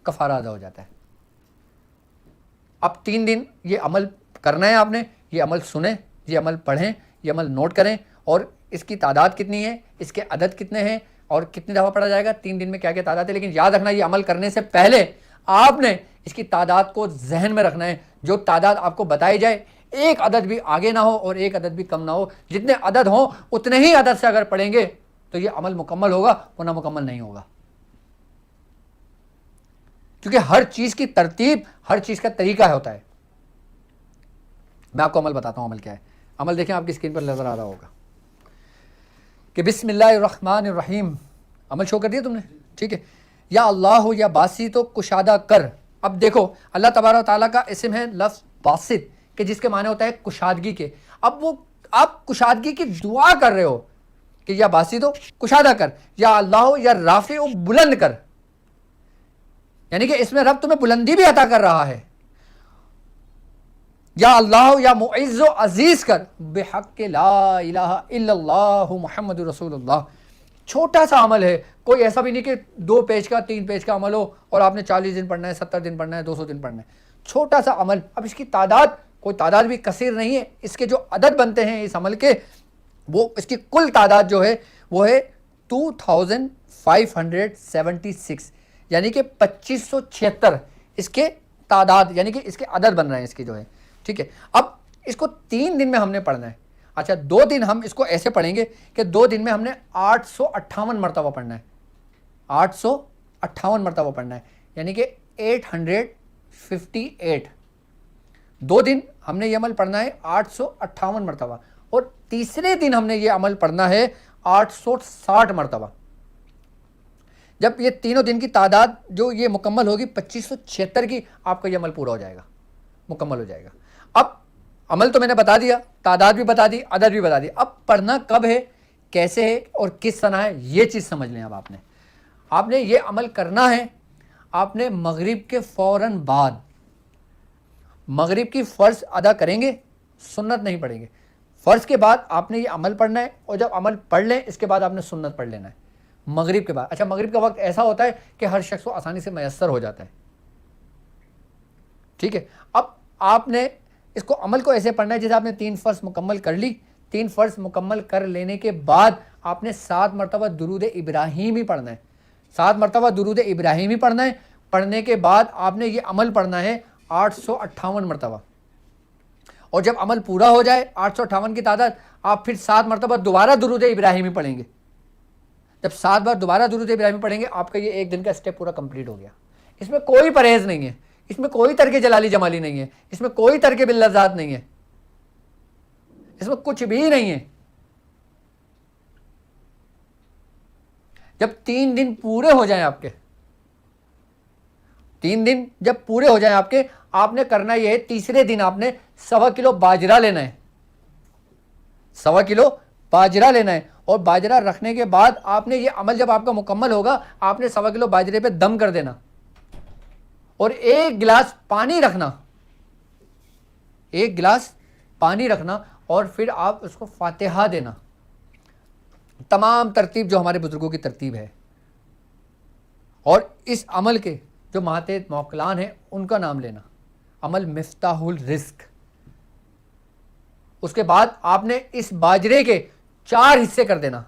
کفارہ ادا ہو جاتا ہے۔ اب 3 دن یہ عمل کرنا ہے آپ نے، یہ عمل سنیں، یہ عمل پڑھیں، یہ عمل نوٹ کریں، اور اس کی تعداد کتنی ہے، اس کے عدد کتنے ہیں اور کتنی دفعہ پڑھا جائے گا، 3 دن میں کیا کیا تعداد ہے۔ لیکن یاد رکھنا یہ عمل کرنے سے پہلے آپ نے اس کی تعداد کو ذہن میں رکھنا ہے۔ جو تعداد آپ کو بتائی جائے ایک عدد بھی آگے نہ ہو اور ایک عدد بھی کم نہ ہو، جتنے عدد ہوں اتنے ہی عدد سے اگر پڑھیں گے تو یہ عمل مکمل ہوگا، ورنہ مکمل نہیں ہوگا۔ کیونکہ ہر چیز کی ترتیب، ہر چیز کا طریقہ ہوتا ہے۔ میں آپ کو عمل بتاتا ہوں، عمل کیا ہے۔ عمل دیکھیں آپ کی اسکرین پر نظر آ رہا ہوگا کہ بسم اللہ الرحمن الرحیم، عمل شو کر دیا تم نے، ٹھیک ہے۔ یا اللہ یا باسط تو کشادہ کر۔ اب دیکھو اللہ تبارک و تعالیٰ کا اسم ہے لفظ باسط، کہ جس کے معنی ہوتا ہے کشادگی کے۔ اب وہ آپ کشادگی کی دعا کر رہے ہو کہ یا باسط ہو کشادہ کر، یا اللہ یا رافع ہو بلند کر، یعنی کہ اس میں رب تمہیں بلندی بھی عطا کر رہا ہے۔ یا اللہ یا معز و عزیز کر، بحق لا الہ الا اللہ محمد رسول اللہ۔ چھوٹا سا عمل ہے، کوئی ایسا بھی نہیں کہ 2 پیج کا 3 پیج کا عمل ہو اور آپ نے 40 دن پڑھنا ہے، 70 دن پڑھنا ہے، 200 دن پڑھنا ہے، چھوٹا سا عمل۔ اب اس کی تعداد کوئی تعداد بھی کثیر نہیں ہے، اس کے جو عدد بنتے ہیں اس عمل کے، وہ اس کی کل تعداد جو ہے وہ ہے 2576، یعنی کہ 2576 اس کے تعداد، یعنی کہ اس کے عدد بن رہے ہیں اس کی جو ہے، ٹھیک ہے۔ اب اس کو 3 دن میں ہم نے پڑھنا ہے۔ اچھا 2 دن ہم اس کو ایسے پڑھیں گے کہ 2 دن میں ہم نے 858 مرتبہ پڑھنا ہے، 858 مرتبہ پڑھنا ہے، یعنی کہ 858۔ 2 دن ہم نے یہ عمل پڑھنا ہے 858 مرتبہ، اور تیسرے دن ہم نے یہ عمل پڑھنا ہے 860 مرتبہ۔ جب یہ تینوں دن کی تعداد جو یہ مکمل ہوگی 2576 کی، آپ کا یہ عمل پورا ہو جائے گا، مکمل ہو جائے گا۔ اب عمل تو میں نے بتا دیا، تعداد بھی بتا دی، عدد بھی بتا دی، اب پڑھنا کب ہے، کیسے ہے اور کس طرح ہے، یہ چیز سمجھ لیں۔ اب آپ نے یہ عمل کرنا ہے، آپ نے مغرب کے فوراً بعد، مغرب کی فرض ادا کریں گے، سنت نہیں پڑھیں گے، فرض کے بعد آپ نے یہ عمل پڑھنا ہے، اور جب عمل پڑھ لیں اس کے بعد آپ نے سنت پڑھ لینا ہے مغرب کے بعد۔ اچھا مغرب کا وقت ایسا ہوتا ہے کہ ہر شخص کو آسانی سے میسر ہو جاتا ہے، ٹھیک ہے۔ اب آپ نے اس کو عمل کو ایسے پڑھنا ہے جیسے آپ نے 3 فرض مکمل کر لی، 3 فرض مکمل کر لینے کے بعد آپ نے 7 مرتبہ درود ابراہیمی پڑھنا ہے، 7 مرتبہ درود ابراہیمی پڑھنا ہے۔ پڑھنے کے بعد آپ نے یہ عمل پڑھنا ہے 858 مرتبہ، اور جب عمل پورا ہو جائے 858 کی تعداد، آپ پھر 7 مرتبہ دوبارہ درود ابراہیمی پڑھیں گے۔ جب 7 بار دوبارہ درود ابراہیمی پڑھیں گے، آپ کا یہ 1 دن کا اسٹیپ پورا کمپلیٹ ہو گیا۔ اس میں کوئی پرہیز نہیں ہے، اس میں کوئی ترک جلالی جمالی نہیں ہے، اس میں کوئی ترک باللذات نہیں ہے، اس میں کچھ بھی نہیں ہے۔ جب 3 دن پورے ہو جائیں آپ کے، 3 دن جب پورے ہو جائیں آپ کے، آپ نے کرنا یہ ہے، تیسرے دن آپ نے 1.25 کلو باجرہ لینا ہے، 1.25 کلو باجرہ لینا ہے، اور باجرہ رکھنے کے بعد آپ نے یہ عمل جب آپ کا مکمل ہوگا، آپ نے 1.25 کلو باجرے پہ دم کر دینا، اور 1 گلاس پانی رکھنا، 1 گلاس پانی رکھنا، اور پھر آپ اس کو فاتحہ دینا۔ تمام ترتیب جو ہمارے بزرگوں کی ترتیب ہے، اور اس عمل کے جو ماتحت موکلان ہیں ان کا نام لینا، عمل مفتاح الرزق۔ اس کے بعد آپ نے اس باجرے کے 4 حصے کر دینا،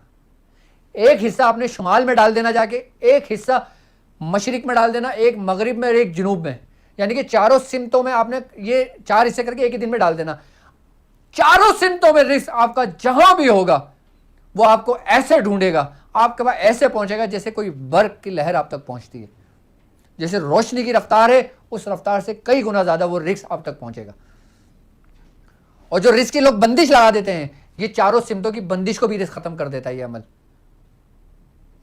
1 حصہ آپ نے شمال میں ڈال دینا جا کے، 1 حصہ مشرق میں ڈال دینا، 1 مغرب میں اور 1 جنوب میں، یعنی کہ چاروں سمتوں میں آپ نے یہ 4 حصے کر کے 1 ہی دن میں ڈال دینا۔ چاروں سمتوں میں رزق آپ کا جہاں بھی ہوگا وہ آپ کو ایسے ڈھونڈے گا، آپ کے پاس ایسے پہنچے گا جیسے کوئی برق کی لہر آپ تک پہنچتی ہے، جیسے روشنی کی رفتار ہے اس رفتار سے کئی گنا زیادہ وہ رزق آپ تک پہنچے گا۔ اور جو رزق کے لوگ بندش لگا دیتے ہیں، یہ چاروں سمتوں کی بندش کو بھی رزق ختم کر دیتا ہے، یہ عمل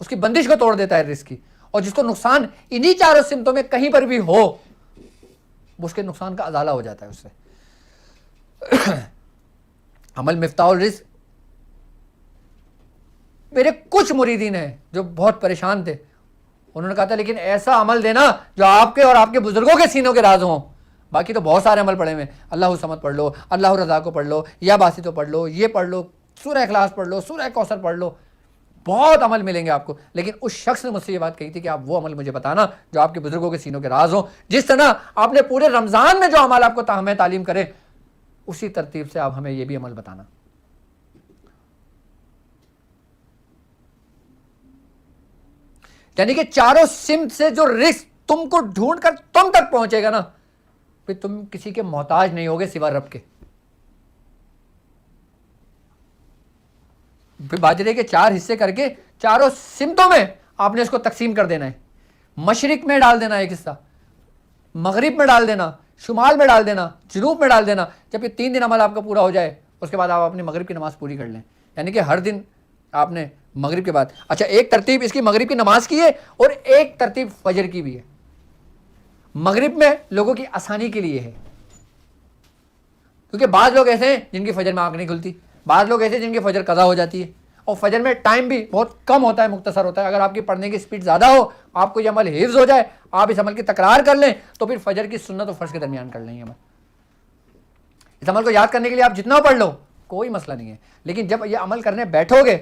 اس کی بندش کو توڑ دیتا ہے رزق کی، اور جس کو نقصان انہی چاروں سمتوں میں کہیں پر بھی ہو، اس کے نقصان کا ازالہ ہو جاتا ہے اس سے۔ عمل مفتاح الرزق، میرے کچھ مریدین ہیں جو بہت پریشان تھے، انہوں نے کہا تھا لیکن ایسا عمل دینا جو آپ کے اور آپ کے بزرگوں کے سینوں کے راز ہوں۔ باقی تو بہت سارے عمل پڑھے ہوئے، اللہ صمد پڑھ لو، اللہ رضا کو پڑھ لو، یا باسط کو پڑھ لو، یہ پڑھ لو، سورہ اخلاص پڑھ لو، سورہ کوثر پڑھ لو، بہت عمل ملیں گے آپ کو. لیکن اس شخص نے مجھ سے یہ بات کہی تھی کہ آپ وہ عمل مجھے بتانا جو آپ کے بزرگوں کے سینوں کے راز ہوں. جس طرح آپ نے پورے رمضان میں جو عمل آپ کو ہمیں تعلیم کرے, اسی ترتیب سے آپ ہمیں یہ بھی عمل بتانا. یعنی کہ چاروں سمت سے جو رزق تم کو ڈھونڈ کر تم تک پہنچے گا نا, پھر تم کسی کے محتاج نہیں ہوگے سوا رب کے. پھر باجرے کے 4 حصے کر کے چاروں سمتوں میں آپ نے اس کو تقسیم کر دینا ہے. مشرق میں ڈال دینا ایک حصہ, مغرب میں ڈال دینا, شمال میں ڈال دینا, جنوب میں ڈال دینا. جب یہ 3 دن عمل آپ کا پورا ہو جائے, اس کے بعد آپ اپنی مغرب کی نماز پوری کر لیں. یعنی کہ ہر دن آپ نے مغرب کے بعد, اچھا ایک ترتیب اس کی مغرب کی نماز کی ہے اور ایک ترتیب فجر کی بھی ہے. مغرب میں لوگوں کی آسانی کے لیے ہے, کیونکہ بعض لوگ ایسے ہیں جن کی فجر میں آنکھ نہیں کھلتی, بعض لوگ ایسے جن کی فجر قضا ہو جاتی ہے, اور فجر میں ٹائم بھی بہت کم ہوتا ہے, مختصر ہوتا ہے. اگر آپ کی پڑھنے کی سپیڈ زیادہ ہو, آپ کو یہ عمل حفظ ہو جائے, آپ اس عمل کی تکرار کر لیں, تو پھر فجر کی سنت و فرض کے درمیان کر لیں. یہ عمل, اس عمل کو یاد کرنے کے لیے آپ جتنا پڑھ لو کوئی مسئلہ نہیں ہے. لیکن جب یہ عمل کرنے بیٹھو گے,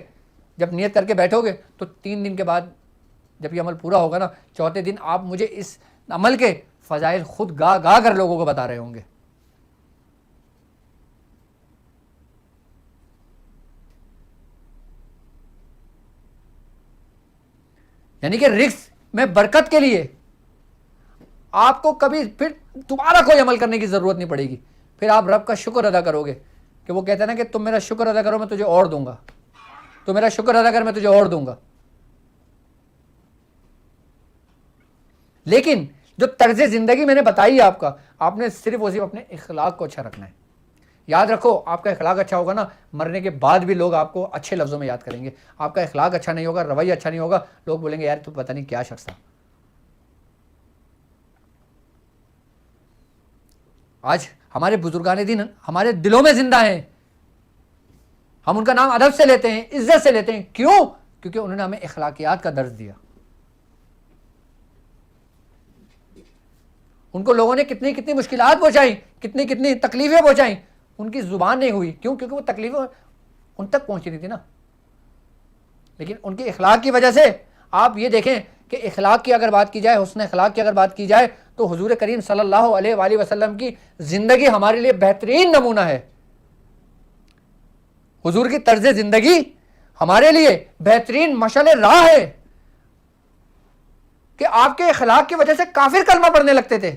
جب نیت کر کے بیٹھو گے, تو 3 دن کے بعد جب یہ عمل پورا ہوگا نا, چوتھے دن آپ مجھے اس عمل کے فضائل خود گا کر لوگوں کو بتا رہے ہوں گے. یعنی کہ رزق میں برکت کے لیے آپ کو کبھی پھر دوبارہ کوئی عمل کرنے کی ضرورت نہیں پڑے گی. پھر آپ رب کا شکر ادا کرو گے, کہ وہ کہتے ہیں نا کہ تم میرا شکر ادا کرو میں تجھے اور دوں گا, تو میرا شکر ادا کر میں تجھے اور دوں گا. لیکن جو طرز زندگی میں نے بتائی ہے آپ نے صرف اور صرف اپنے اخلاق کو اچھا رکھنا ہے. یاد رکھو, آپ کا اخلاق اچھا ہوگا نا, مرنے کے بعد بھی لوگ آپ کو اچھے لفظوں میں یاد کریں گے. آپ کا اخلاق اچھا نہیں ہوگا, رویہ اچھا نہیں ہوگا, لوگ بولیں گے یار تو پتہ نہیں کیا شخص تھا. آج ہمارے بزرگان دین ہمارے دلوں میں زندہ ہیں, ہم ان کا نام ادب سے لیتے ہیں, عزت سے لیتے ہیں. کیوں؟ کیونکہ انہوں نے ہمیں اخلاقیات کا درس دیا. ان کو لوگوں نے کتنی کتنی مشکلات پہنچائیں, کتنی کتنی تکلیفیں پہنچائیں, ان کی زبان نہیں ہوئی. کیوں؟ کیونکہ وہ تکلیفیں ان تک پہنچی نہیں تھی نا. لیکن ان کے اخلاق کی وجہ سے آپ یہ دیکھیں کہ اخلاق کی اگر بات کی جائے, حسن اخلاق کی اگر بات کی جائے, تو حضور کریم صلی اللہ علیہ وآلہ وسلم کی زندگی ہمارے لیے بہترین نمونہ ہے. حضور کی طرز زندگی ہمارے لیے بہترین مشعل راہ ہے. کہ آپ کے اخلاق کی وجہ سے کافر کلمہ پڑھنے لگتے تھے,